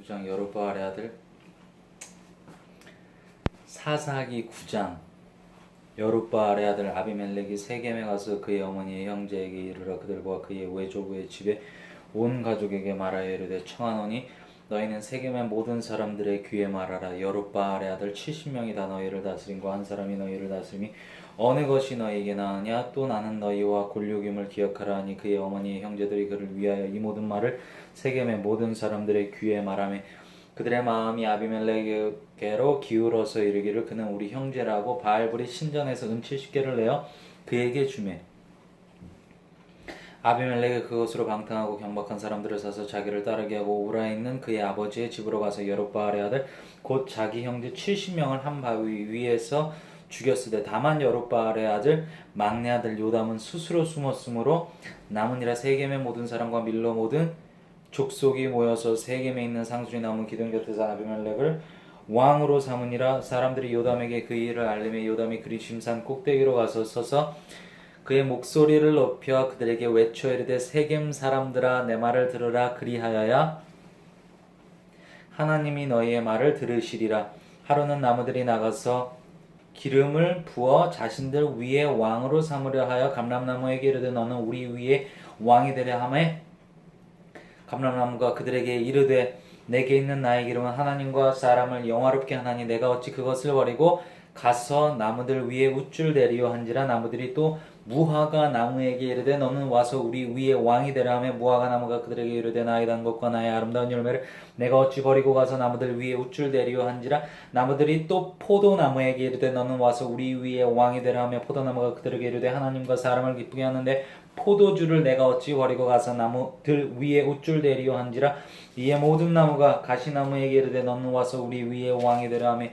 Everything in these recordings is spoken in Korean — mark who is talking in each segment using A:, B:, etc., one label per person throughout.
A: 9장 여룹바알의 아들 사사기 9장 여룹바알의 아들 아비멜렉이 세겜에 가서 그의 어머니의 형제에게 이르러 그들과 그의 외조부의 집에 온 가족에게 말하여 이르되 청하노니 너희는 세겜의 모든 사람들의 귀에 말하라. 여룹바알의 아들 70명이 다 너희를 다스림과 한 사람이 너희를 다스림이 어느 것이 너희에게 나으냐. 또 나는 너희와 골육임을 기억하라 하니 그의 어머니의 형제들이 그를 위하여 이 모든 말을 세겜의 모든 사람들의 귀에 말하며 그들의 마음이 아비멜렉에게로 기울어서 이르기를 그는 우리 형제라고 바알불이 신전에서 은 70개를 내어 그에게 주매 아비멜렉이 그것으로 방탕하고 경박한 사람들을 사서 자기를 따르게 하고 우라에 있는 그의 아버지의 집으로 가서 여룹바알의 아들 곧 자기 형제 70명을 한 바위 위에서 죽였으되 다만 여룹바알의 아들 막내 아들 요담은 스스로 숨었으므로 남으니라. 세겜의 모든 사람과 밀로 모든 족속이 모여서 세겜에 있는 상수리 나무 기둥 곁에서 아비멜렉을 왕으로 삼으니라. 사람들이 요담에게 그 일을 알림해 요담이 그리 심산 꼭대기로 가서 서서 그의 목소리를 높여 그들에게 외쳐 이르되 세겜 사람들아 내 말을 들으라. 그리하여야 하나님이 너희의 말을 들으시리라. 하루는 나무들이 나가서 기름을 부어 자신들 위에 왕으로 삼으려 하여 감람나무에게 이르되 너는 우리 위에 왕이 되려 하매 감람나무가 그들에게 이르되 내게 있는 나의 기름은 하나님과 사람을 영화롭게 하나니 내가 어찌 그것을 버리고 가서 나무들 위에 우쭐 대리요 한지라. 나무들이 또 무화과 나무에게 이르되 너는 와서 우리 위에 왕이 되라 하며 무화과 나무가 그들에게 이르되 나의 단 것과 나의 아름다운 열매를 내가 어찌 버리고 가서 나무들 위에 우쭐 대리요 한지라. 나무들이 또 포도나무에게 이르되 너는 와서 우리 위에 왕이 되라 하며 포도나무가 그들에게 이르되 하나님과 사람을 기쁘게 하는데 포도주를 내가 어찌 버리고 가서 나무들 위에 우쭐 대리요 한지라. 이에 모든 나무가 가시나무에게 이르되 너는 와서 우리 위에 왕이 되라 하며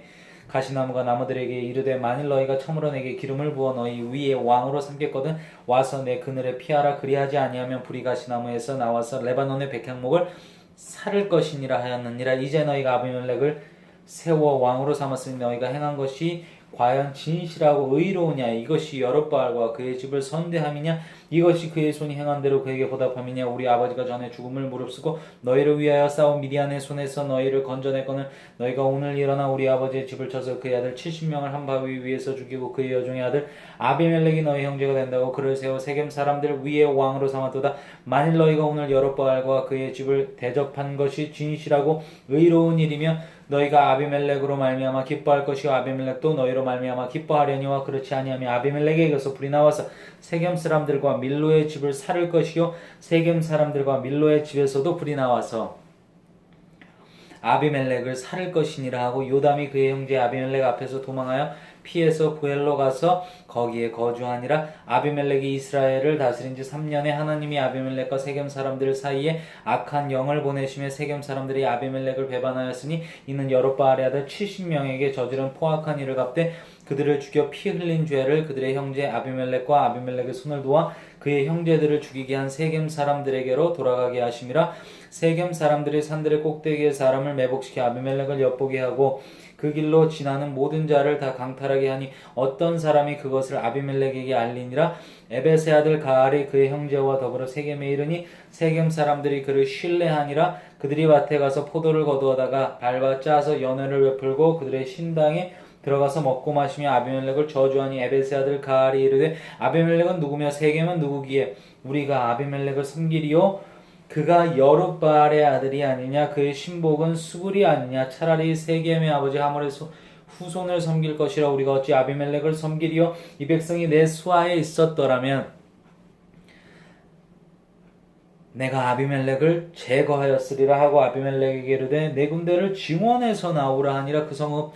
A: 가시나무가 나무들에게 이르되 만일 너희가 참으로 내게 기름을 부어 너희 위에 왕으로 삼겠거든 와서 내 그늘에 피하라. 그리하지 아니하면 불이 가시나무에서 나와서 레바논의 백향목을 살을 것이니라 하였느니라. 이제 너희가 아비멜렉을 세워 왕으로 삼았으니 너희가 행한 것이 과연 진실하고 의로우냐. 이것이 여룹바알과 그의 집을 선대함이냐. 이것이 그의 손이 행한 대로 그에게 보답함이냐. 우리 아버지가 전에 죽음을 무릅쓰고 너희를 위하여 싸운 미디안의 손에서 너희를 건져냈거늘 너희가 오늘 일어나 우리 아버지의 집을 쳐서 그의 아들 70명을 한 바위 위에서 죽이고 그의 여종의 아들 아비멜렉이 너희 형제가 된다고 그를 세워 세겜 사람들 위에 왕으로 삼았도다. 만일 너희가 오늘 여룹바알과 그의 집을 대접한 것이 진실하고 의로운 일이며 너희가 아비멜렉으로 말미암아 기뻐할 것이요 아비멜렉도 너희로 말미암아 기뻐하려니와 그렇지 아니하며 아비멜렉에게서 불이 나와서 세겜 사람들과 밀로의 집을 살을 것이요 세겜 사람들과 밀로의 집에서도 불이 나와서 아비멜렉을 살을 것이니라 하고 요담이 그의 형제 아비멜렉 앞에서 도망하여 피해서 부엘로 가서 거기에 거주하니라. 아비멜렉이 이스라엘을 다스린 지 3년에 하나님이 아비멜렉과 세겜 사람들 사이에 악한 영을 보내시며 세겜 사람들이 아비멜렉을 배반하였으니 이는 여룹바알의 아들 70명에게 저지른 포악한 일을 갚되 그들을 죽여 피 흘린 죄를 그들의 형제 아비멜렉과 아비멜렉의 손을 도와 그의 형제들을 죽이게 한 세겜 사람들에게로 돌아가게 하심이라. 세겜 사람들이 산들의 꼭대기에 사람을 매복시켜 아비멜렉을 엿보게 하고 그 길로 지나는 모든 자를 다 강탈하게 하니 어떤 사람이 그것을 아비멜렉에게 알리니라. 에벳의 아들 가알이 그의 형제와 더불어 세겜에 이르니 세겜 사람들이 그를 신뢰하니라. 그들이 밭에 가서 포도를 거두어다가 밟아 짜서 연회를 베풀고 그들의 신당에 들어가서 먹고 마시며 아비멜렉을 저주하니 에벳의 아들 가알이 이르되 아비멜렉은 누구며 세겜은 누구기에 우리가 아비멜렉을 섬기리요. 그가 여룹바알의 아들이 아니냐. 그의 신복은 수굴이 아니냐. 차라리 세겜의 아버지 하몰의 후손을 섬길 것이라. 우리가 어찌 아비멜렉을 섬기리요. 이 백성이 내 수하에 있었더라면 내가 아비멜렉을 제거하였으리라 하고 아비멜렉에게 이르되 내 군대를 증원해서 나오라 하니라. 그 성읍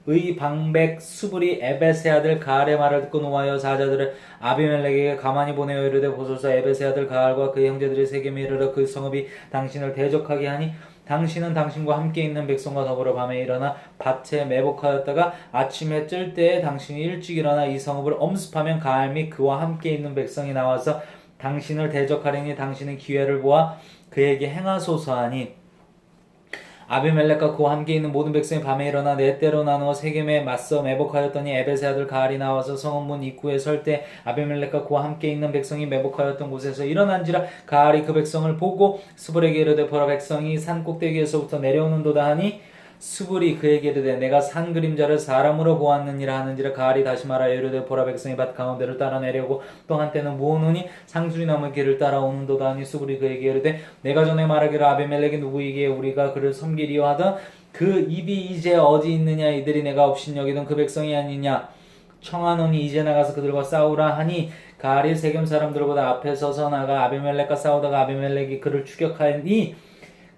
A: 의 방백 수불이 에벳의 아들 가알의 말을 듣고 노하여 사자들을 아비멜렉에게 가만히 보내어 이르되 보소서 에벳의 아들 가알과 그의 형제들이 세겜에 이르러 그 성읍이 당신을 대적하게 하니 당신은 당신과 함께 있는 백성과 더불어 밤에 일어나 밭에 매복하였다가 아침에 뜰 때에 당신이 일찍 일어나 이 성읍을 엄습하면 가알 및 그와 함께 있는 백성이 나와서 당신을 대적하려니 당신은 기회를 보아 그에게 행하소서 하니 아비멜렉과 그와 함께 있는 모든 백성이 밤에 일어나 네 때로 나누어 세겜에 맞서 매복하였더니 에벳의 아들 가알이 나와서 성읍문 입구에 설 때 아비멜렉과 그와 함께 있는 백성이 매복하였던 곳에서 일어난지라 가알이 그 백성을 보고 스불에게 이르되 보라 백성이 산 꼭대기에서부터 내려오는도다 하니 스불이 그에게 이르되 내가 산 그림자를 사람으로 보았느니라 하는지라 가알이 다시 말하여 이르되 보라 백성이 밭 가운데를 따라 내려오고 또 한때는 모으노니 상수리 나무 길을 따라오는도다 하니 스불이 그에게 이르되 내가 전에 말하기를 아비멜렉이 누구이기에 우리가 그를 섬기리요 하던 그 입이 이제 어디 있느냐 이들이 내가 업신여기던 그 백성이 아니냐 청하노니 이제 나가서 그들과 싸우라 하니 가알이 세겜 사람들보다 앞에 서서 나가 아비멜렉과 싸우다가 아비멜렉이 그를 추격하니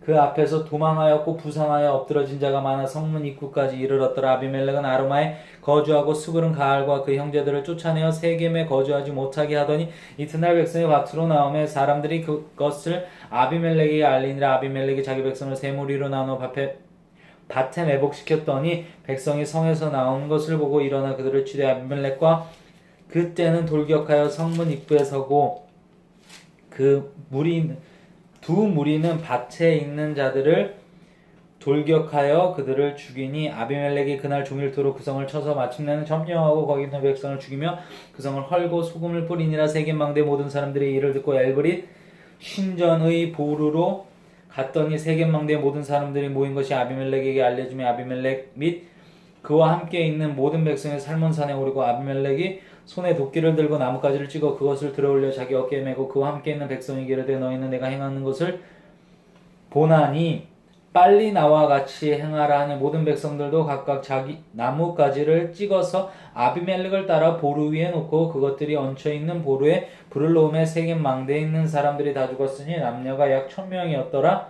A: 그 앞에서 도망하였고 부상하여 엎드러진 자가 많아 성문 입구까지 이르렀더라. 아비멜렉은 아르마에 거주하고 스불은 가알과 그 형제들을 쫓아내어 세겜에 거주하지 못하게 하더니 이튿날 백성이 밭으로 나오매 사람들이 그것을 아비멜렉에게 알리니라. 아비멜렉이 자기 백성을 세 무리로 나누어 밭에 매복시켰더니 백성이 성에서 나온 것을 보고 일어나 그들을 치되 아비멜렉과 그때는 돌격하여 성문 입구에 서고 두 무리는 밭에 있는 자들을 돌격하여 그들을 죽이니 아비멜렉이 그날 종일토록 그 성을 쳐서 마침내는 점령하고 거기 있는 백성을 죽이며 그 성을 헐고 소금을 뿌리니라. 세겜 망대 모든 사람들이 이를 듣고 엘브릿 신전의 보루로 갔더니 세겜 망대 모든 사람들이 모인 것이 아비멜렉에게 알려지며 아비멜렉 및 그와 함께 있는 모든 백성이 살몬산에 오르고 아비멜렉이 손에 도끼를 들고 나뭇가지를 찍어 그것을 들어올려 자기 어깨에 메고 그와 함께 있는 백성에게 이르되 너희는 내가 행하는 것을 보나니 빨리 나와 같이 행하라 하니 모든 백성들도 각각 자기 나뭇가지를 찍어서 아비멜렉을 따라 보루 위에 놓고 그것들이 얹혀있는 보루에 불을 놓음에 세겜 망대에 있는 사람들이 다 죽었으니 남녀가 약 1000명이었더라.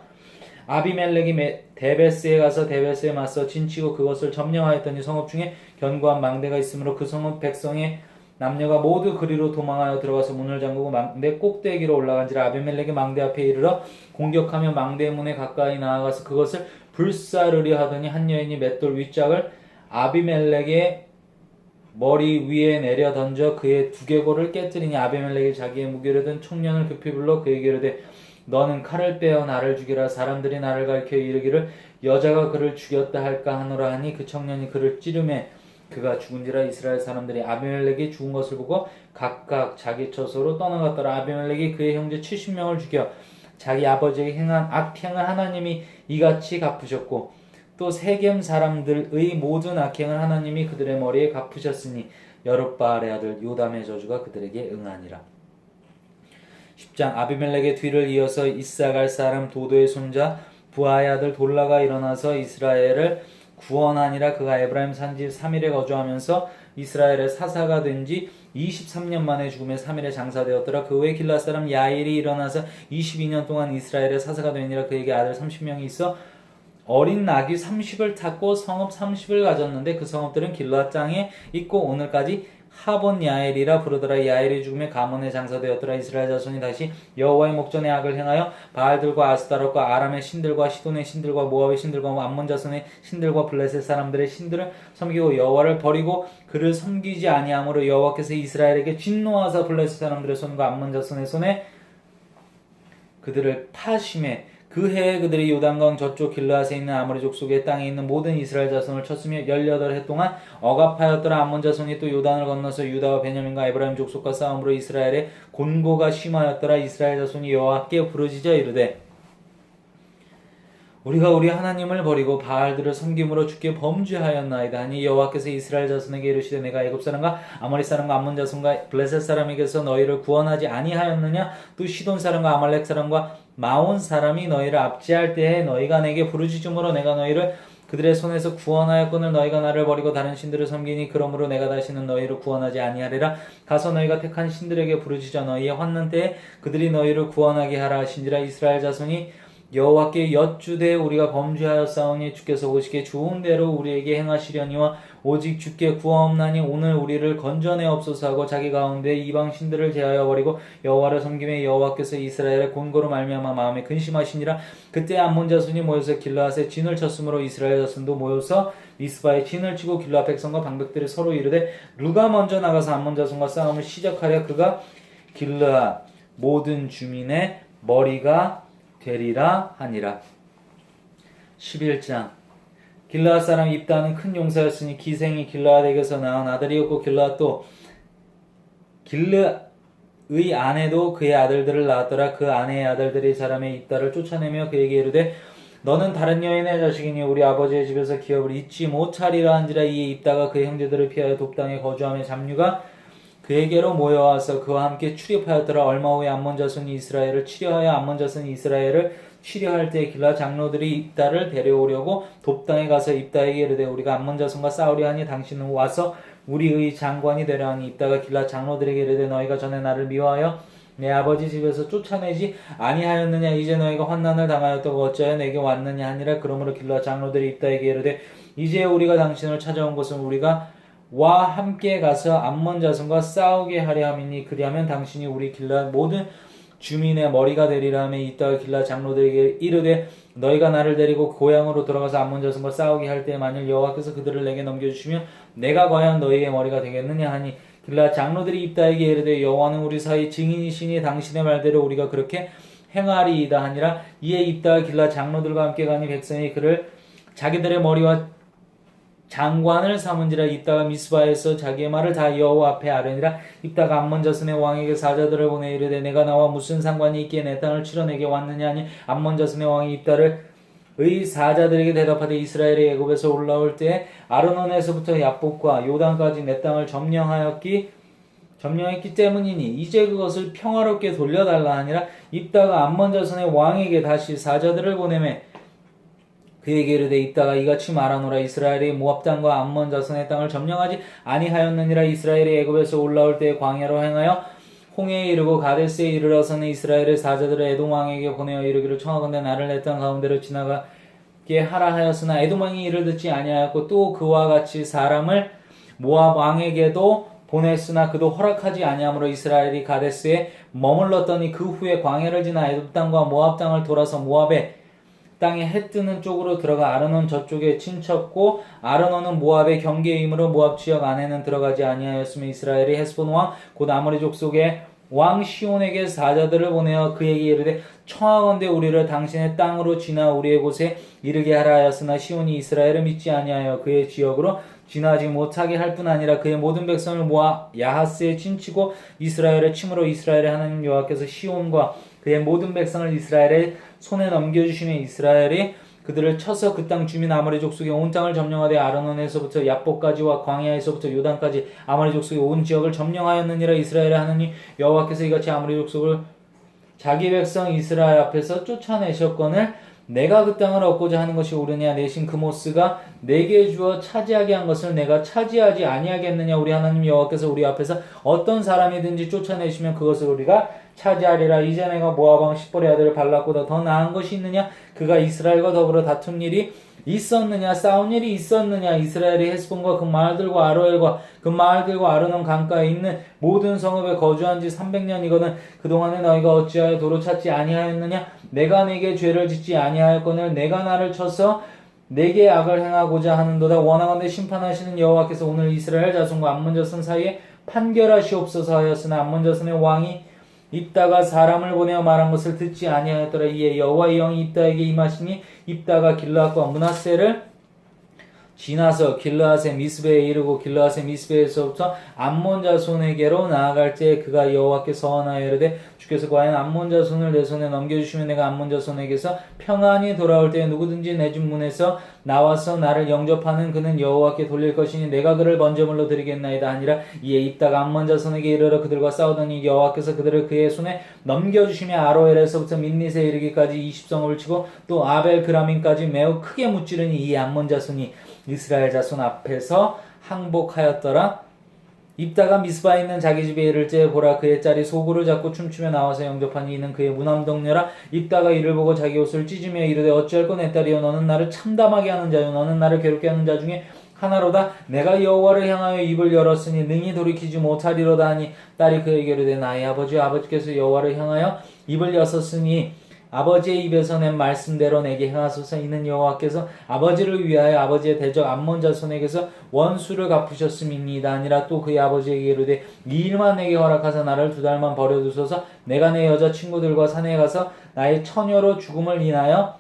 A: 아비멜렉이 데베스에 가서 데베스에 맞서 진치고 그것을 점령하였더니 성읍 중에 견고한 망대가 있으므로 그 성읍 백성의 남녀가 모두 그리로 도망하여 들어가서 문을 잠그고 망대 꼭대기로 올라간지라. 아비멜렉이 망대 앞에 이르러 공격하며 망대 문에 가까이 나아가서 그것을 불사르려 하더니 한 여인이 맷돌 윗짝을 아비멜렉의 머리 위에 내려 던져 그의 두개골을 깨뜨리니 아비멜렉이 자기의 무기를 든 청년을 급히 불러 그에게 이르되 너는 칼을 빼어 나를 죽이라. 사람들이 나를 가리켜 이르기를 여자가 그를 죽였다 할까 하노라 하니 그 청년이 그를 찌르매 그가 죽은지라. 이스라엘 사람들이 아비멜렉이 죽은 것을 보고 각각 자기 처소로 떠나갔더라. 아비멜렉이 그의 형제 70명을 죽여 자기 아버지에게 행한 악행을 하나님이 이같이 갚으셨고 또 세겜 사람들의 모든 악행을 하나님이 그들의 머리에 갚으셨으니 여룻바알의 아들 요담의 저주가 그들에게 응하니라. 10장 아비멜렉의 뒤를 이어서 이사갈 사람 도도의 손자 부하의 아들 돌라가 일어나서 이스라엘을 구원하니라. 그가 에브라임 산지 3일에 거주하면서 이스라엘의 사사가 된 지 23년 만에 죽음에 3일에 장사되었더라. 그 후에 길앗 사람 야일이 일어나서 22년 동안 이스라엘의 사사가 되니라. 그에게 아들 30명이 있어 어린 나귀 30을 탔고 성읍 30을 가졌는데 그 성읍들은 길앗 땅에 있고 오늘까지 하본 야엘이라 부르더라. 야엘이 죽음에 가문에 장사되었더라. 이스라엘 자손이 다시 여호와의 목전에 악을 행하여 바알들과 아스타롯과 아람의 신들과 시돈의 신들과 모압의 신들과 암몬 자손의 신들과 블레셋 사람들의 신들을 섬기고 여호와를 버리고 그를 섬기지 아니함으로 여호와께서 이스라엘에게 진노하사 블레셋 사람들의 손과 암몬 자손의 손에 그들을 파심해 그 해에 그들이 요단강 저쪽 길르앗에 있는 아모리 족속의 땅에 있는 모든 이스라엘 자손을 쳤으며 18해 동안 억압하였더라. 암몬 자손이 또 요단을 건너서 유다와 베냐민과 에브라임 족속과 싸움으로 이스라엘의 곤고가 심하였더라. 이스라엘 자손이 여호와께 부르짖어 이르되 우리가 우리 하나님을 버리고 바알들을 섬김으로 주께 범죄하였나이다 하니 여호와께서 이스라엘 자손에게 이르시되 내가 애굽 사람과 아모리 사람과 암몬 자손과 블레셋 사람에게서 너희를 구원하지 아니하였느냐. 또 시돈 사람과 아말렉 사람과 마온 사람이 너희를 압제할 때에 너희가 내게 부르짖음으로 내가 너희를 그들의 손에서 구원하였거늘 너희가 나를 버리고 다른 신들을 섬기니 그러므로 내가 다시는 너희를 구원하지 아니하리라. 가서 너희가 택한 신들에게 부르짖어 너희의 환난 때에 그들이 너희를 구원하게 하라 하신지라. 이스라엘 자손이 여호와께 여쭈되 우리가 범죄하였사오니 주께서 보시기에 좋은 대로 우리에게 행하시려니와 오직 주께 구하옵나니 오늘 우리를 건져내옵소서 하고 자기 가운데 이방 신들을 제하여 버리고 여호와를 섬기며 여호와께서 이스라엘의 곤고로 말미암아 마음에 근심하시니라. 그때 암몬 자손이 모여서 길르앗에 진을 쳤으므로 이스라엘 자손도 모여서 미스바에 진을 치고 길르앗 백성과 방백들이 서로 이르되 누가 먼저 나가서 암몬 자손과 싸움을 시작하랴. 그가 길르앗 모든 주민의 머리가 되리라 하니라. 11장 길르앗 사람 입다는 큰 용사였으니 기생이 길르앗에게서 낳은 아들이었고 길르앗도 길르의 아내도 그의 아들들을 낳았더라. 그 아내의 아들들이 사람의 입다를 쫓아내며 그에게 이르되 너는 다른 여인의 자식이니 우리 아버지의 집에서 기업을 잊지 못하리라 한지라. 이에 입다가 그의 형제들을 피하여 돕당에 거주하며 잡류가 그에게로 모여와서 그와 함께 출입하였더라. 얼마 후에 암몬 자손이 이스라엘을 치려하여 암몬 자손이 이스라엘을 치려할 때 길라 장로들이 입다를 데려오려고 돕당에 가서 입다에게 이르되 우리가 암몬 자손과 싸우려 하니 당신은 와서 우리의 장관이 되려 하니. 입다가 길라 장로들에게 이르되 너희가 전에 나를 미워하여 내 아버지 집에서 쫓아내지 아니하였느냐. 이제 너희가 환난을 당하였다고 어찌하여 내게 왔느냐 하니라. 그러므로 길라 장로들이 입다에게 이르되 이제 우리가 당신을 찾아온 것은 우리가 와 함께 가서 암몬 자손과 싸우게 하려 함이니 그리하면 당신이 우리 길앗 모든 주민의 머리가 되리라 하며. 이따가 길앗 장로들에게 이르되 너희가 나를 데리고 고향으로 돌아가서 암몬 자손과 싸우게 할 때 만일 여호와께서 그들을 내게 넘겨주시면 내가 과연 너희의 머리가 되겠느냐 하니. 길앗 장로들이 입다에게 이르되 여호와는 우리 사이 증인이시니 당신의 말대로 우리가 그렇게 행하리이다 하니라. 이에 입다가 길앗 장로들과 함께 가니 백성이 그를 자기들의 머리와 장관을 삼은지라. 입다가 미스바에서 자기의 말을 다 여호와 앞에 아뢰니라. 입다가 암몬 자손의 왕에게 사자들을 보내 이르되 내가 나와 무슨 상관이 있기에 내 땅을 치러 내게 왔느냐 하니. 암몬 자손의 왕이 입다를 의 사자들에게 대답하되 이스라엘이 애굽에서 올라올 때 아르논에서부터 야복과 요단까지 내 땅을 점령했기 때문이니 이제 그것을 평화롭게 돌려달라 하니라. 입다가 암몬 자손의 왕에게 다시 사자들을 보내매 그에게 이르되 입다가 이같이 말하노라. 이스라엘이 모압 땅과 암몬 자손의 땅을 점령하지 아니하였느니라. 이스라엘이 애굽에서 올라올 때 광야로 행하여 홍해에 이르고 가데스에 이르러서는 이스라엘의 사자들을 에돔 왕에게 보내어 이르기를 청하건대 나를 내 땅 가운데로 지나가게 하라 하였으나 에돔 왕이 이를 듣지 아니하였고 또 그와 같이 사람을 모압 왕에게도 보냈으나 그도 허락하지 아니하므로 이스라엘이 가데스에 머물렀더니 그 후에 광야를 지나 에돔 땅과 모압 땅을 돌아서 모압의 땅에 해 뜨는 쪽으로 들어가 아르논 저쪽에 친쳤고 아르논은 모압의 경계이므로 모압 지역 안에는 들어가지 아니하였으며 이스라엘이 헤스본 왕 곧 아모리 족속의 왕 시온에게 사자들을 보내어 그에게 이르되 청하건대 우리를 당신의 땅으로 지나 우리의 곳에 이르게 하라 하였으나 시온이 이스라엘을 믿지 아니하여 그의 지역으로 지나지 못하게 할 뿐 아니라 그의 모든 백성을 모아 야하스에 친치고 이스라엘을 침으로 이스라엘의 하나님 여호와께서 시온과 그의 모든 백성을 이스라엘의 손에 넘겨주시며 이스라엘이 그들을 쳐서 그 땅 주민 아모리 족속의 온 땅을 점령하되 아르논에서부터 야복까지와 광야에서부터 요단까지 아모리 족속의 온 지역을 점령하였느니라. 이스라엘의 하나님 여호와께서 이같이 아모리 족속을 자기 백성 이스라엘 앞에서 쫓아내셨거늘 내가 그 땅을 얻고자 하는 것이 옳으냐. 내신 그모스가 내게 주어 차지하게 한 것을 내가 차지하지 아니하겠느냐. 우리 하나님 여호와께서 우리 앞에서 어떤 사람이든지 쫓아내시면 그것을 우리가 차지하리라. 이제 내가 모압 왕 십볼의 아들 발락보다 더 나은 것이 있느냐. 그가 이스라엘과 더불어 다툰 일이 있었느냐. 싸운 일이 있었느냐. 이스라엘이 헤스본과 그 마을들과 아로엘과 그 마을들과 아르논 강가에 있는 모든 성읍에 거주한 지 300년이거든 그동안에 너희가 어찌하여 도로 찾지 아니하였느냐. 내가 내게 죄를 짓지 아니하였거늘 내가 나를 쳐서 내게 악을 행하고자 하는도다. 원하건대 심판하시는 여호와께서 오늘 이스라엘 자손과 암몬 자손 사이에 판결하시옵소서 하였으나 암몬 자손의 왕이 입다가 사람을 보내어 말한 것을 듣지 아니하였더라. 이에 여호와의 영이 입다에게 임하시니 입다가 길르앗과 므낫세를 지나서 길르앗의 미스베에 이르고 길르앗의 미스베에서부터 암몬 자손에게로 나아갈 때 그가 여호와께 서원하여 이르되 주께서 과연 암몬 자손을 내 손에 넘겨주시면 내가 암몬 자손에게서 평안히 돌아올 때 누구든지 내 집 문에서 나와서 나를 영접하는 그는 여호와께 돌릴 것이니 내가 그를 먼저 물러드리겠나이다 하니라. 이에 입다가 암몬 자손에게 이르러 그들과 싸우더니 여호와께서 그들을 그의 손에 넘겨주시며 아로엘에서부터 민닛에 이르기까지 20성읍을 치고 또 아벨 그라민까지 매우 크게 무찌르니 이 암몬 자손이 이스라엘 자손 앞에서 항복하였더라. 입다가 미스바에 있는 자기 집에 이를 때 보라 그의 짤이 소구를 잡고 춤추며 나와서 영접하니 이는 그의 무남동녀라. 입다가 이를 보고 자기 옷을 찢으며 이르되 어찌할꼬 내 딸이여 너는 나를 참담하게 하는 자요 너는 나를 괴롭게 하는 자 중에 하나로다. 내가 여호와를 향하여 입을 열었으니 능히 돌이키지 못하리로다 하니 딸이 그에게 이르되 나의 아버지께서 여호와를 향하여 입을 여섰으니 아버지의 입에서 낸 말씀대로 내게 행하소서. 이는 여호와께서 아버지를 위하여 아버지의 대적 암몬 자손에게서 원수를 갚으셨음이니이다 아니라. 또 그의 아버지에게 이르되 이 일만 내게 허락하사 나를 2달만 버려두소서. 내가 내 여자친구들과 산에 가서 나의 처녀로 죽음을 인하여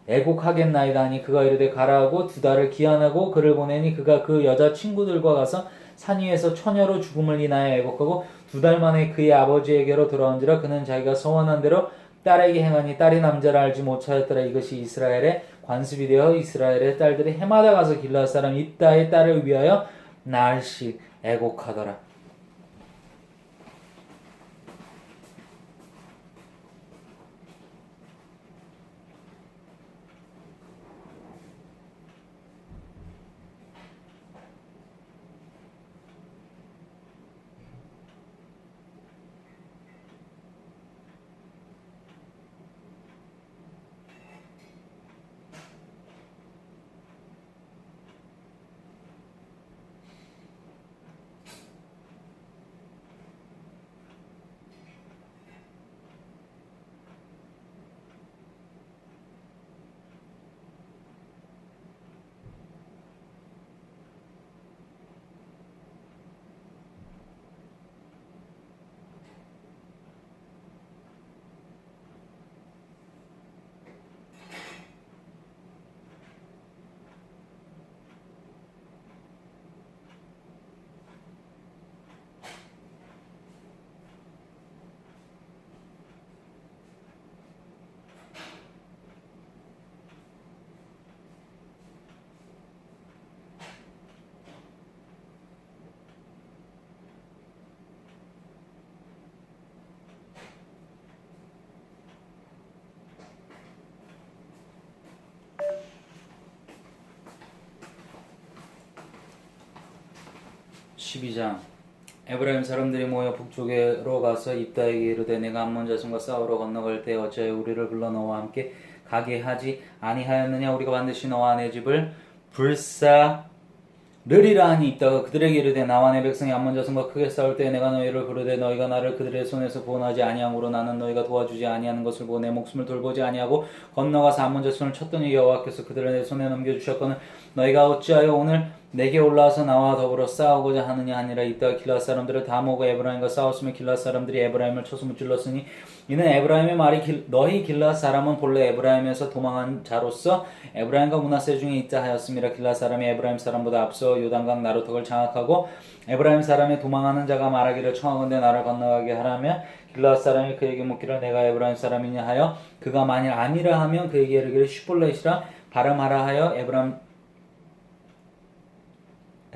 A: 애곡하겠나이다 하니 그가 이르되 가라 하고 2달을 기한하고 그를 보내니 그가 그 여자 친구들과 가서 산 위에서 처녀로 죽음을 인하여 애곡하고 2달 만에 그의 아버지에게로 돌아온지라. 그는 자기가 소원한 대로 딸에게 행하니 딸이 남자를 알지 못하였더라. 이것이 이스라엘의 관습이 되어 이스라엘의 딸들이 해마다 가서 길르앗 사람 입다의 딸을 위하여 날씩 애곡하더라. (12장) 에브라임 사람들이 모여 북쪽으로 가서 입다에게 이르되 내가 암몬 자손과 싸우러 건너갈 때 어찌하여 우리를 불러 너와 함께 가게 하지 아니하였느냐. 우리가 반드시 너와 내 집을 불사르리라 하니 입다가 그들에게 이르되 나와 내 백성이 암몬 자손과 크게 싸울 때 내가 너희를 부르되 너희가 나를 그들의 손에서 구원하지 아니함으로 나는 너희가 도와주지 아니하는 것을 보고 내 목숨을 돌보지 아니하고 건너가서 암몬 자손을 쳤더니 여호와께서 그들을 내 손에 넘겨주셨거늘 너희가 어찌하여 오늘 내게 올라와서 나와 더불어 싸우고자 하느냐 하니라. 이따가 길앗 사람들을 다 모고 에브라임과 싸웠으며 길앗 사람들이 에브라임을 쳐서 무찔렀으니 이는 에브라임의 말이 너희 길앗 사람은 본래 에브라임에서 도망한 자로서 에브라임과 므낫세 중에 있다 하였음이라. 길앗 사람이 에브라임 사람보다 앞서 요단강 나루턱을 장악하고 에브라임 사람의 도망하는 자가 말하기를 청하건대 나를 건너가게 하라며 길앗 사람이 그에게 묻기를 내가 에브라임 사람이냐 하여 그가 만일 아니라 하면 그에게 이르기를 슈볼렛이라 발음하라 하여 에브라임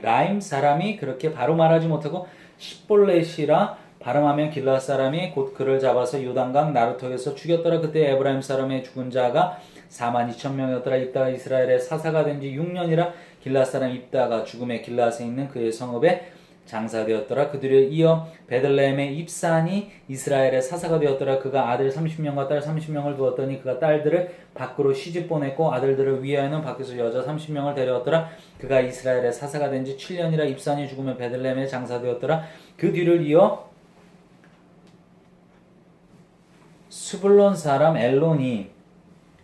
A: 라임 사람이 그렇게 바로 말하지 못하고 십볼렛이라 발음하면 길앗 사람이 곧 그를 잡아서 요단강 나루턱에서 죽였더라. 그때 에브라임 사람의 죽은 자가 42,000명이었더라. 입다가 이스라엘의 사사가 된 지 6년이라. 길앗 사람 입다가 죽음의 길앗에 있는 그의 성읍에 장사되었더라. 그들을 이어 베들레헴의 입산이 이스라엘의 사사가 되었더라. 그가 아들 30명과 딸 30명을 두었더니 그가 딸들을 밖으로 시집 보냈고 아들들을 위하여는 밖에서 여자 30명을 데려왔더라. 그가 이스라엘의 사사가 된 지 7년이라. 입산이 죽으면 베들레헴에 장사되었더라. 그 뒤를 이어 스불론 사람 엘론이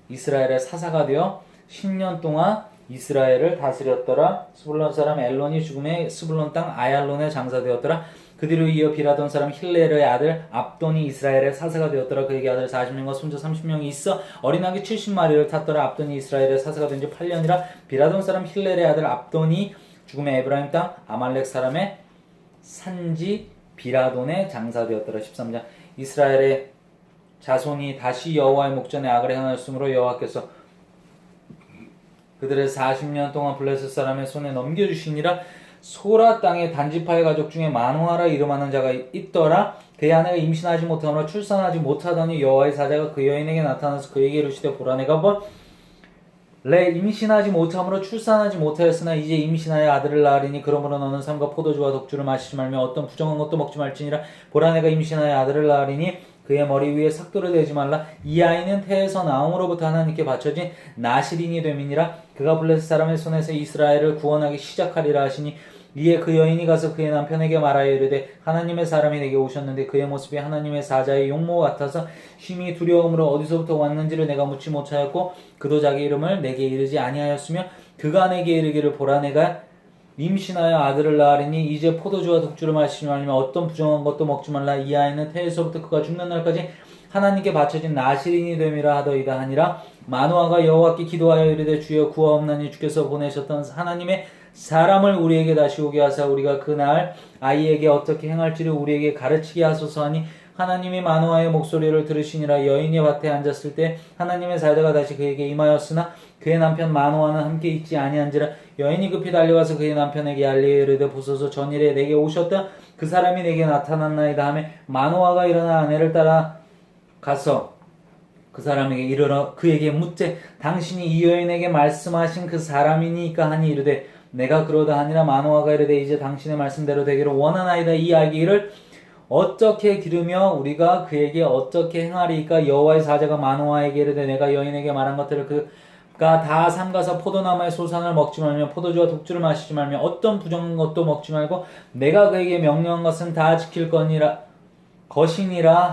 A: 이스라엘의 사사가 되어 10년 동안 이스라엘을 다스렸더라. 스불론 사람 엘론이 죽음에 스불론 땅 아얄론에 장사되었더라. 그 뒤로 이어 비라돈 사람 힐렐의 아들 압돈이 이스라엘의 사사가 되었더라. 그에게 아들 40명과 손자 30명이 있어 어린아기 70마리를 탔더라. 압돈이 이스라엘의 사사가 된 지 8년이라. 비라돈 사람 힐렐의 아들 압돈이 죽음에 에브라임 땅 아말렉 사람의 산지 비라돈에 장사되었더라. 13장 이스라엘의 자손이 다시 여호와의 목전에 악을 행하였으므로 여호와께서 그들의 40년 동안 블레셋 사람의 손에 넘겨주시니라. 소라 땅의 단지파의 가족 중에 마노아라 이름하는 자가 있더라. 그의 아내가 임신하지 못하므로 출산하지 못하더니 여호와의 사자가 그 여인에게 나타나서 그에게 이르시되 보라 내가 본래 임신하지 못함으로 출산하지 못하였으나 이제 임신하여 아들을 낳으리니 그러므로 너는 삼가 포도주와 독주를 마시지 말며 어떤 부정한 것도 먹지 말지니라. 보라 내가 임신하여 아들을 낳으리니 그의 머리 위에 삭도를 대지 말라. 이 아이는 태에서 나옴으로부터 하나님께 바쳐진 나실인이 됨이니라. 그가 블레셋 사람의 손에서 이스라엘을 구원하기 시작하리라 하시니 이에 그 여인이 가서 그의 남편에게 말하여 이르되 하나님의 사람이 내게 오셨는데 그의 모습이 하나님의 사자의 용모 같아서 심히 두려움으로 어디서부터 왔는지를 내가 묻지 못하였고 그도 자기 이름을 내게 이르지 아니하였으며 그가 내게 이르기를 보라 내가 임신하여 아들을 낳으리니 이제 포도주와 독주를 마시지 말며 어떤 부정한 것도 먹지 말라. 이 아이는 태에서부터 그가 죽는 날까지 하나님께 바쳐진 나실인이 됨이라 하더이다 하니라. 마노아가 여호와께 기도하여 이르되 주여 구하옵나니 주께서 보내셨던 하나님의 사람을 우리에게 다시 오게 하사 우리가 그날 아이에게 어떻게 행할지를 우리에게 가르치게 하소서 하니 하나님이 마노아의 목소리를 들으시니라. 여인이 밭에 앉았을 때 하나님의 사자가 다시 그에게 임하였으나 그의 남편 마노아는 함께 있지 아니한지라. 여인이 급히 달려가서 그의 남편에게 알리어 이르되 보소서 전일에 내게 오셨던 그 사람이 내게 나타났나이다 하며 마노아가 일어나 아내를 따라 가서 그 사람에게 이르러 그에게 묻되 당신이 이 여인에게 말씀하신 그 사람이니까 하니 이르되 내가 그러다 하니라. 마노아가 이르되 이제 당신의 말씀대로 되기를 원하나이다. 이 아기를 어떻게 기르며 우리가 그에게 어떻게 행하리이까. 여호와의 사자가 마노아에게 이르되 내가 여인에게 말한 것들을 그가 다 삼가서 포도나무의 소산을 먹지 말며 포도주와 독주를 마시지 말며 어떤 부정한 것도 먹지 말고 내가 그에게 명령한 것은 다 지킬 것이니라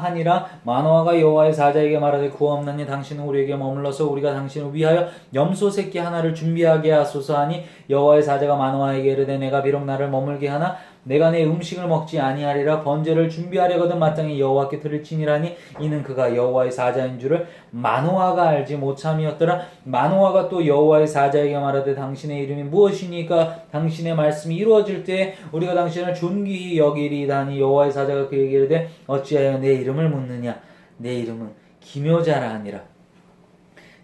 A: 하니라. 마노아가 여호와의 사자에게 말하되 구하옵나니 당신은 우리에게 머물러서 우리가 당신을 위하여 염소 새끼 하나를 준비하게 하소서 하니 여호와의 사자가 마노아에게 이르되 내가 비록 나를 머물게 하나 내가 내 음식을 먹지 아니하리라. 번제를 준비하려거든 마땅히 여호와께 드릴지니라니 이는 그가 여호와의 사자인 줄을 마노아가 알지 못함이었더라. 마노아가 또 여호와의 사자에게 말하되 당신의 이름이 무엇이니까 당신의 말씀이 이루어질 때 우리가 당신을 존귀히 여기리이다 하니 여호와의 사자가 그에게 이르되 어찌하여 내 이름을 묻느냐 내 이름은 기묘자라 하니라.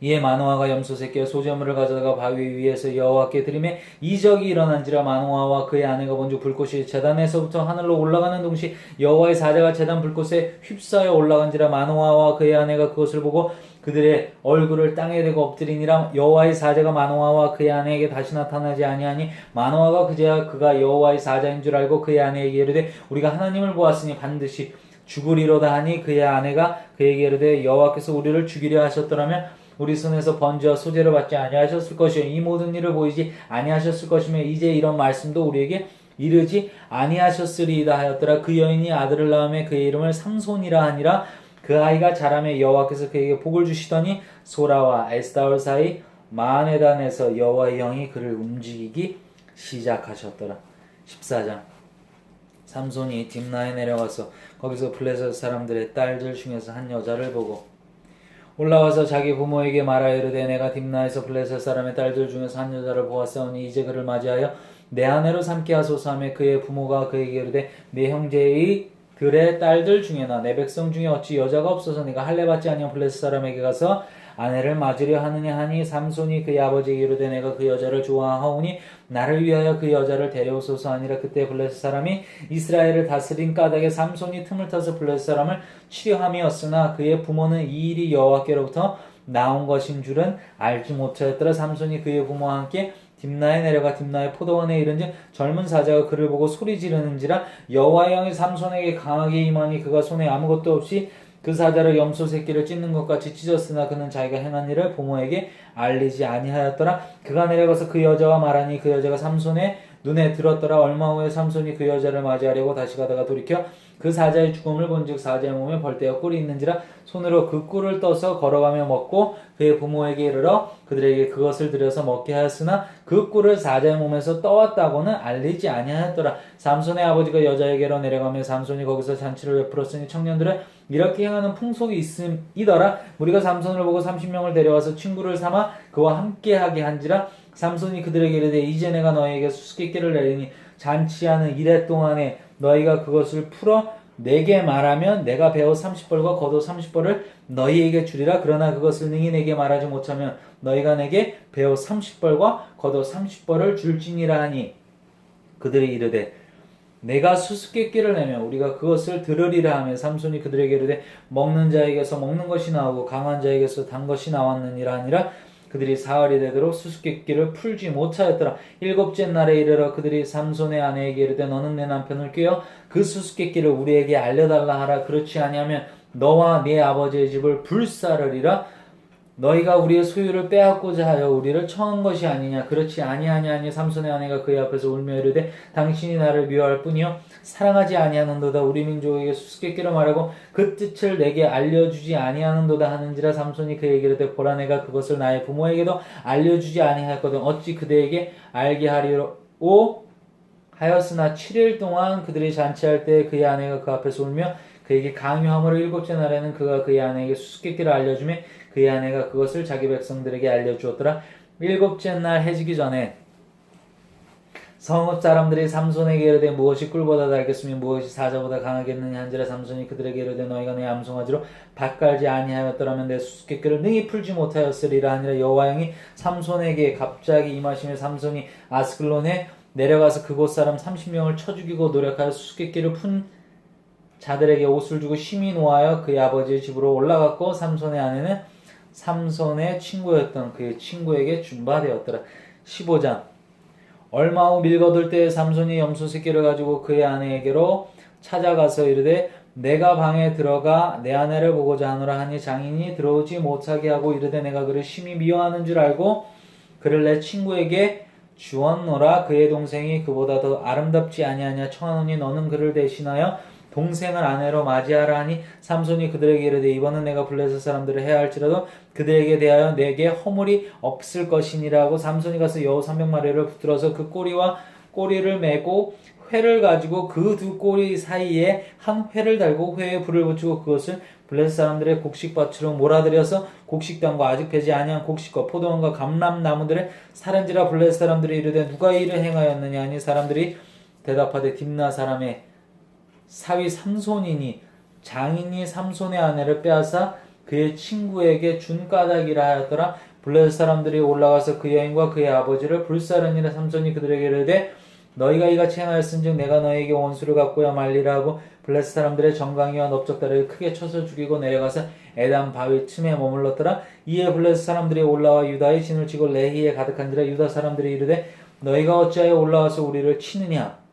A: 이에 마노아가 염소 새끼와 소재물을 가져다가 바위 위에서 여호와께 드리매 이적이 일어난지라. 마노아와 그의 아내가 본즉 불꽃이 제단에서부터 하늘로 올라가는 동시 여호와의 사자가 제단 불꽃에 휩싸여 올라간지라. 마노아와 그의 아내가 그것을 보고 그들의 얼굴을 땅에 대고 엎드리니라. 여호와의 사자가 마노아와 그의 아내에게 다시 나타나지 아니하니 마노아가 그제야 그가 여호와의 사자인 줄 알고 그의 아내에게 이르되 우리가 하나님을 보았으니 반드시 죽으리로다 하니 그의 아내가 그에게 이르되 여호와께서 우리를 죽이려 하셨더라면 우리 손에서 번제와 소제를 받지 아니하셨을 것이요 이 모든 일을 보이지 아니하셨을 것이며 이제 이런 말씀도 우리에게 이르지 아니하셨으리이다 하였더라. 그 여인이 아들을 낳음에 그의 이름을 삼손이라 하니라. 그 아이가 자라매 여호와께서 그에게 복을 주시더니 소라와 에스다올 사이 마하네단에서 여호와의 영이 그를 움직이기 시작하셨더라. 14장. 삼손이 딥나에 내려가서 거기서 블레셋 사람들의 딸들 중에서 한 여자를 보고 올라와서 자기 부모에게 말하여 이르되 내가 딥나에서 블레셋 사람의 딸들 중에서 한 여자를 보았사오니 이제 그를 맞이하여 내 아내로 삼게 하소서 하며 그의 부모가 그에게 이르되 내 형제의 들의 딸들 중에나 내 백성 중에 어찌 여자가 없어서 네가 할례 받지 아니한 블레셋 사람에게 가서 아내를 맞으려 하느냐 하니 삼손이 그의 아버지에게 이르되 내가 그 여자를 좋아하오니 나를 위하여 그 여자를 데려오소서 하니라. 그때 블레셋 사람이 이스라엘을 다스린 까닭에 삼손이 틈을 타서 블레셋 사람을 치려함이었으나 그의 부모는 이 일이 여호와께로부터 나온 것인 줄은 알지 못하였더라. 삼손이 그의 부모와 함께 딥나에 내려가 딥나의 포도원에 이른즉 젊은 사자가 그를 보고 소리 지르는지라. 여호와의 영이 삼손에게 강하게 임하니 그가 손에 아무것도 없이 그 사자를 염소 새끼를 찢는 것 같이 찢었으나 그는 자기가 행한 일을 부모에게 알리지 아니하였더라. 그가 내려가서 그 여자와 말하니 그 여자가 삼손의 눈에 들었더라. 얼마 후에 삼손이 그 여자를 맞이하려고 다시 가다가 돌이켜 그 사자의 죽음을 본즉 사자의 몸에 벌떼와 꿀이 있는지라. 손으로 그 꿀을 떠서 걸어가며 먹고 그의 부모에게 이르러 그들에게 그것을 들여서 먹게 하였으나 그 꿀을 사자의 몸에서 떠왔다고는 알리지 아니하였더라. 삼손의 아버지가 여자에게로 내려가며 삼손이 거기서 잔치를 베풀었으니 청년들은 이렇게 행하는 풍속이 있음이더라. 우리가 삼손을 보고 30명을 데려와서 친구를 삼아 그와 함께하게 한지라. 삼손이 그들에게 이르되 이제 내가 너희에게 수수께끼를 내리니 잔치하는 이래 동안에 너희가 그것을 풀어 내게 말하면 내가 배옷 30벌과 겉옷 30벌을 너희에게 주리라. 그러나 그것을 능히 내게 말하지 못하면 너희가 내게 배옷 30벌과 겉옷 30벌을 줄지니라 하니 그들이 이르되 내가 수수께끼를 내면 우리가 그것을 들으리라 하며 삼손이 그들에게 이르되 먹는 자에게서 먹는 것이 나오고 강한 자에게서 단 것이 나왔느니라 하니라. 그들이 사흘이 되도록 수수께끼를 풀지 못하였더라. 일곱째 날에 이르러 그들이 삼손의 아내에게 이르되 너는 내 남편을 꾀어 그 수수께끼를 우리에게 알려달라 하라. 그렇지 아니하면 너와 네 아버지의 집을 불사르리라. 너희가 우리의 소유를 빼앗고자 하여 우리를 청한 것이 아니냐. 그렇지 아니하니 삼손의 아내가 그의 앞에서 울며 이르되 당신이 나를 미워할 뿐이요 사랑하지 아니하는도다. 우리 민족에게 수수께끼를 말하고 그 뜻을 내게 알려주지 아니하는도다 하는지라. 삼손이 그에게 이르되 보라 내가 그것을 나의 부모에게도 알려주지 아니하였거든 어찌 그대에게 알게 하리오 하였으나 7일 동안 그들이 잔치할 때 그의 아내가 그 앞에서 울며 그에게 강요함으로 일곱째 날에는 그가 그의 아내에게 수수께끼를 알려주며 그의 아내가 그것을 자기 백성들에게 알려주었더라. 일곱째 날 해지기 전에 성읍 사람들이 삼손에게 이르되 무엇이 꿀보다 달겠으며 무엇이 사자보다 강하겠느냐 한지라 삼손이 그들에게 이르되 너희가 내 암송아지로 밭 갈지 아니하였더라면 내 수수께끼를 능히 풀지 못하였으리라 하니라. 여호와 영이 삼손에게 갑자기 임하시며 삼손이 아스글론에 내려가서 그곳 사람 30명을 쳐 죽이고 노력하여 수수께끼를 푼 자들에게 옷을 주고 심히 노하여 그의 아버지의 집으로 올라갔고 삼손의 아내는 삼손의 친구였던 그의 친구에게 준바되었더라. 15장 얼마 후 밀거둘 때에 삼손이 염소 새끼를 가지고 그의 아내에게로 찾아가서 이르되 내가 방에 들어가 내 아내를 보고자 하노라 하니 장인이 들어오지 못하게 하고 이르되 내가 그를 심히 미워하는 줄 알고 그를 내 친구에게 주었노라. 그의 동생이 그보다 더 아름답지 아니하냐 청하노니 너는 그를 대신하여 동생을 아내로 맞이하라 하니 삼손이 그들에게 이르되 이번은 내가 블레셋 사람들을 해할지라도 그들에게 대하여 내게 허물이 없을 것이니라 하고 삼손이 가서 여우 300마리를 붙들어서 그 꼬리와 꼬리를 메고 회를 가지고 그 두 꼬리 사이에 한 회를 달고 회에 불을 붙이고 그것을 블레셋 사람들의 곡식밭으로 몰아들여서 곡식당과 아직 배지 아니한 곡식과 포도원과 감람나무들을 사른지라. 블레셋 사람들이 이르되 누가 이 일을 행하였느냐 하니 사람들이 대답하되 딥나 사람의 사위 삼손이니 장인이 삼손의 아내를 빼앗아 그의 친구에게 준 까닭이라 하였더라. 블레셋 사람들이 올라가서 그 여인과 그의 아버지를 불사르니라. 삼손이 그들에게 이르되 너희가 이같이 행하였은즉 내가 너희에게 원수를 갚고야 말리라 하고 블레셋 사람들의 정강이와 넓적다리를 크게 쳐서 죽이고 내려가서 에담 바위 틈에 머물렀더라. 이에 블레셋 사람들이 올라와 유다의 진을 치고 레히에 가득한지라. 유다 사람들이 이르되 너희가 어찌하여 올라와서 우리를 치느냐.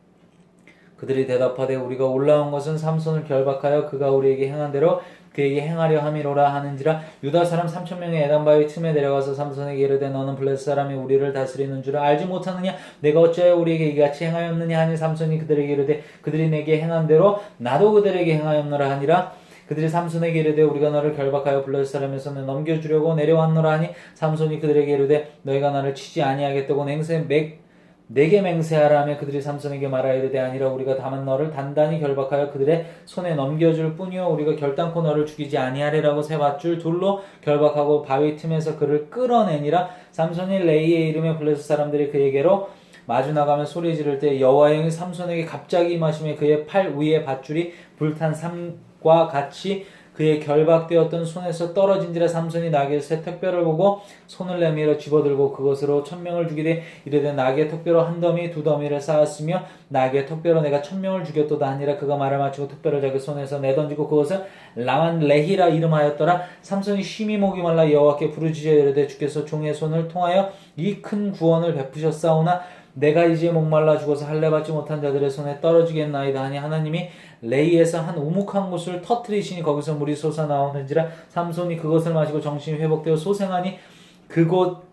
A: 그들이 대답하되 우리가 올라온 것은 삼손을 결박하여 그가 우리에게 행한 대로 그에게 행하려 함이로라 하는지라. 유다 사람 3,000명이 에담 바위 틈에 내려가서 삼손에게 이르되 너는 블레셋 사람이 우리를 다스리는 줄을 알지 못하느냐. 내가 어찌하여 우리에게 이같이 행하였느냐 하니 삼손이 그들에게 이르되 그들이 내게 행한 대로 나도 그들에게 행하였노라 하니라. 그들이 삼손에게 이르되 우리가 너를 결박하여 블레셋 사람의 손에 넘겨주려고 내려왔노라 하니 삼손이 그들에게 이르되 너희가 나를 치지 아니하겠다고 내게 맹세하라 하며 그들이 삼손에게 말하이르되 아니라 우리가 다만 너를 단단히 결박하여 그들의 손에 넘겨줄 뿐이요 우리가 결단코 너를 죽이지 아니하리라고 세 밧줄 둘로 결박하고 바위 틈에서 그를 끌어내니라. 삼손이 레이에 이르며 블레셋 사람들이 그에게로 마주 나가며 소리 지를 때 여호와 영이 삼손에게 갑자기 임하시며 그의 팔 위에 밧줄이 불탄 삼과 같이 그의 결박되었던 손에서 떨어진지라. 삼손이 나귀의 새 턱뼈를 보고 손을 내밀어 집어들고 그것으로 1,000명을 죽이되 이르되 나귀의 턱뼈로 한 더미 두 더미를 쌓았으며 나귀의 턱뼈로 내가 1,000명을 죽였도다 하니라. 그가 말을 마치고 턱뼈를 자기 손에서 내던지고 그것을 라만 레히라 이름하였더라. 삼손이 심히 목이 말라 여호와께 부르짖어 이르되 주께서 종의 손을 통하여 이 큰 구원을 베푸셨사오나 내가 이제 목말라 죽어서 할례 받지 못한 자들의 손에 떨어지겠나이다 하니 하나님이 레이에서 한 우묵한 곳을 터뜨리시니 거기서 물이 솟아나오는지라. 삼손이 그것을 마시고 정신이 회복되어 소생하니 그곳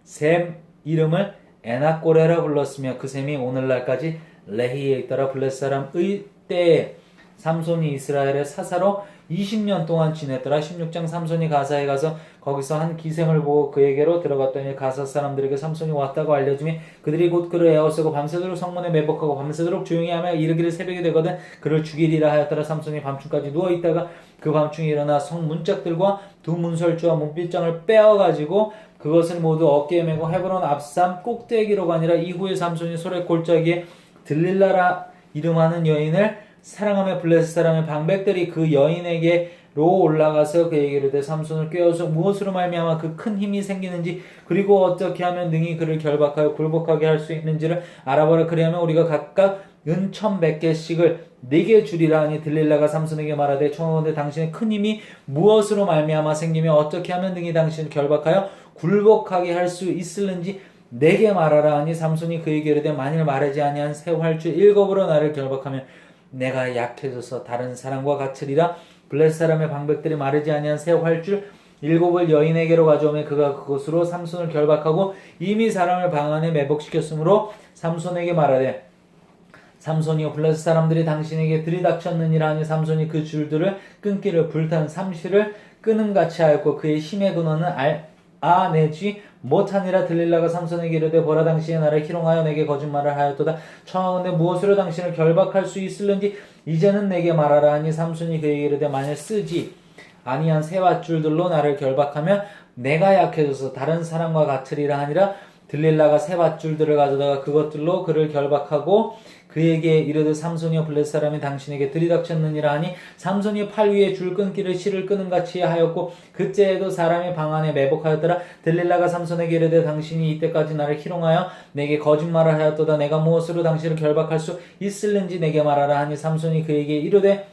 A: 샘 이름을 에낙고레라 불렀으며 그 샘이 오늘날까지 레히에 있더라. 블레셋 사람의 때에 삼손이 이스라엘의 사사로 20년 동안 지냈더라. 16장 삼손이 가사에 가서 거기서 한 기생을 보고 그에게로 들어갔더니 가사 사람들에게 삼손이 왔다고 알려주며 그들이 곧 그를 에워싸고 밤새도록 성문에 매복하고 밤새도록 조용히 하며 이르기를 새벽이 되거든 그를 죽이리라 하였더라. 삼손이 밤중까지 누워있다가 그 밤중에 일어나 성 문짝들과 두 문설주와 문빗장을 빼어가지고 그것을 모두 어깨에 메고 헤브론 앞산 꼭대기로 가니라. 이후에 삼손이 소래 골짜기에 들릴라라 이름하는 여인을 사랑하며 블레셋 사람의 방백들이 그 여인에게로 올라가서 그에게 이르되 삼손을 꿰어서 무엇으로 말미암아 그 큰 힘이 생기는지 그리고 어떻게 하면 능히 그를 결박하여 굴복하게 할 수 있는지를 알아보라. 그리하면 우리가 각각 은 1,100개씩을 네게 주리라 하니 들릴라가 삼손에게 말하되 청하건대 당신의 큰 힘이 무엇으로 말미암아 생기며 어떻게 하면 능히 당신을 결박하여 굴복하게 할 수 있을는지 내게 말하라 하니 삼손이 그에게 이르되 만일 말하지 아니한 새 활주 7으로 나를 결박하면 내가 약해져서 다른 사람과 같으리라. 블레셋 사람의 방백들이 마르지 아니한 새 활줄 7을 여인에게로 가져오며 그가 그것으로 삼손을 결박하고 이미 사람을 방 안에 매복시켰으므로 삼손에게 말하되 삼손이여 블레셋 사람들이 당신에게 들이닥쳤느니라 하니 삼손이 그 줄들을 끊기를 불탄 삼시를 끊음같이 하였고 그의 힘의 근원은 아 내지 못하니라. 들릴라가 삼손에게 이르되 보라 당신이 나를 희롱하여 내게 거짓말을 하였도다. 청하건대 무엇으로 당신을 결박할 수 있을는지 이제는 내게 말하라 하니 삼손이 그에게 이르되 만일 쓰지 아니한 새 밧줄들로 나를 결박하면 내가 약해져서 다른 사람과 같으리라 하니라. 들릴라가 새 밧줄들을 가져다가 그것들로 그를 결박하고 그에게 이르되 삼손이여 블레셋 사람이 당신에게 들이닥쳤느니라 하니 삼손이 팔 위에 줄 끊기를 실을 끄는 같이 하였고 그때에도 사람이 방 안에 매복하였더라. 들릴라가 삼손에게 이르되 당신이 이때까지 나를 희롱하여 내게 거짓말을 하였도다. 내가 무엇으로 당신을 결박할 수 있을는지 내게 말하라 하니 삼손이 그에게 이르되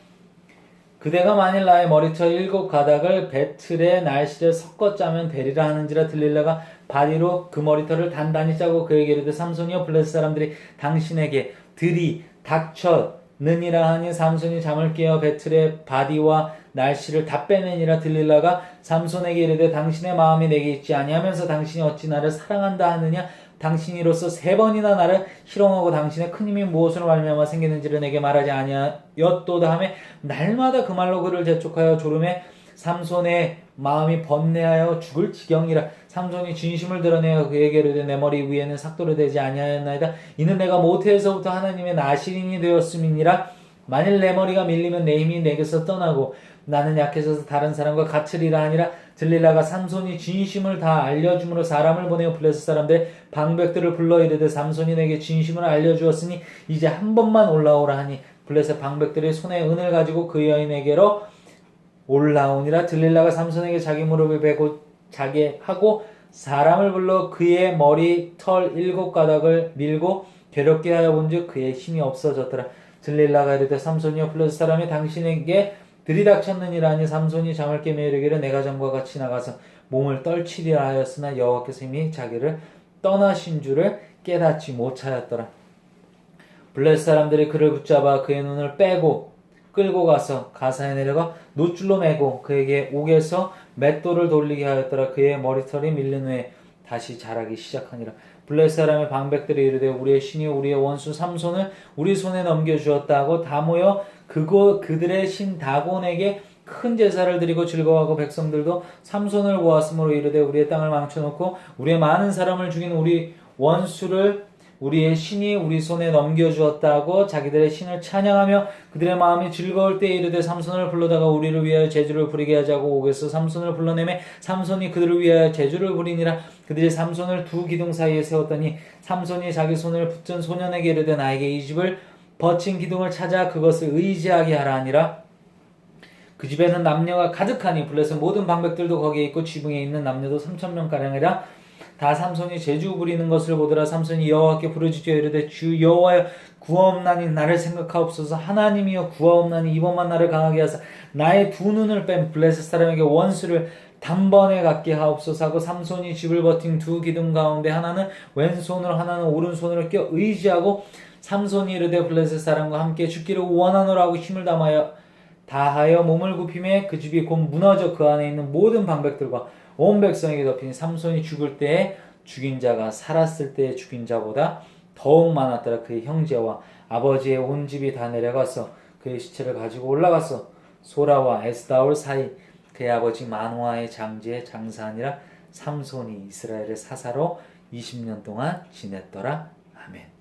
A: 그대가 만일 나의 머리털 7 가닥을 배틀에 날실에 섞어 짜면 되리라 하는지라. 들릴라가 바디로 그 머리털을 단단히 짜고 그에게 이르되 삼손이여 블레셋 사람들이 당신에게 들이닥쳤느니라 하니 삼손이 잠을 깨어 배틀의 바디와 날씨를 다 빼내니라. 들릴라가 삼손에게 이르되 당신의 마음이 내게 있지 아니하면서 당신이 어찌 나를 사랑한다 하느냐. 당신이 이로써 3번이나 나를 희롱하고 당신의 큰 힘이 무엇으로 말미암아 생기는지를 내게 말하지 아니하였도다 하며 날마다 그 말로 그를 재촉하여 졸음에 삼손의 마음이 번뇌하여 죽을 지경이라. 삼손이 진심을 드러내어 그에게 이르되 내 머리 위에는 삭도를 대지 아니하였나이다. 이는 내가 모태에서부터 하나님의 나실인이 되었음이니라. 만일 내 머리가 밀리면 내 힘이 내게서 떠나고 나는 약해져서 다른 사람과 같으리라 하니라. 들릴라가 삼손이 진심을 다 알려줌으로 사람을 보내어 블레셋 사람들 방백들을 불러 이르되 삼손이 내게 진심을 알려주었으니 이제 한 번만 올라오라 하니 블레셋 방백들이 손에 은을 가지고 그 여인에게로 올라오니라. 들릴라가 삼손에게 자기 무릎을 베고 자게 하고 사람을 불러 그의 머리 털 7 가닥을 밀고 괴롭게 하여 본즉 그의 힘이 없어졌더라. 들릴라가 이르되 삼손이여 블레셋 사람이 당신에게 들이닥쳤느니라 하니 삼손이 잠을 깨며 이르기를 내가 전과 같이 나가서 몸을 떨치리라 하였으나 여호와께서 이미 자기를 떠나신 줄을 깨닫지 못하였더라. 블레셋 사람들이 그를 붙잡아 그의 눈을 빼고 끌고 가서 가사에 내려가 노줄로 매고 그에게 옥에서 맷돌을 돌리게 하였더라. 그의 머리털이 밀린 후에 다시 자라기 시작하니라. 블레셋 사람의 방백들이 이르되 우리의 신이 우리의 원수 삼손을 우리 손에 넘겨주었다 하고 다 모여 그들의 신 다곤에게 큰 제사를 드리고 즐거워하고 백성들도 삼손을 보았으므로 이르되 우리의 땅을 망쳐놓고 우리의 많은 사람을 죽인 우리 원수를 우리의 신이 우리 손에 넘겨주었다고 자기들의 신을 찬양하며 그들의 마음이 즐거울 때에 이르되 삼손을 불러다가 우리를 위하여 제주를 부리게 하자고 옥에서 삼손을 불러내매 삼손이 그들을 위하여 제주를 부리니라. 그들이 삼손을 두 기둥 사이에 세웠더니 삼손이 자기 손을 붙든 소년에게 이르되 나에게 이 집을 버친 기둥을 찾아 그것을 의지하게 하라 하니라. 그 집에는 남녀가 가득하니 블레셋 모든 방백들도 거기에 있고 지붕에 있는 남녀도 3,000명가량이라. 다 삼손이 제주 부리는 것을 보더라. 삼손이 여호와께 부르짖어 이르되 주 여호와여 구하옵나니 나를 생각하옵소서. 하나님이여 구하옵나니 이번만 나를 강하게 하사 나의 두 눈을 뺀 블레셋 사람에게 원수를 단번에 갖게 하옵소서 하고 삼손이 집을 버틴 두 기둥 가운데 하나는 왼손으로 하나는 오른손으로 껴 의지하고 삼손이 이르되 블레셋 사람과 함께 죽기를 원하노라 하고 힘을 다하여 몸을 굽히매 그 집이 곧 무너져 그 안에 있는 모든 방백들과 온 백성에게 덮이니 삼손이 죽을 때에 죽인 자가 살았을 때에 죽인 자보다 더욱 많았더라. 그의 형제와 아버지의 온 집이 다 내려가서 그의 시체를 가지고 올라가서 소라와 에스다올 사이 그의 아버지 마노아의 장지에 장사하니라. 삼손이 이스라엘의 사사로 20년 동안 지냈더라. 아멘.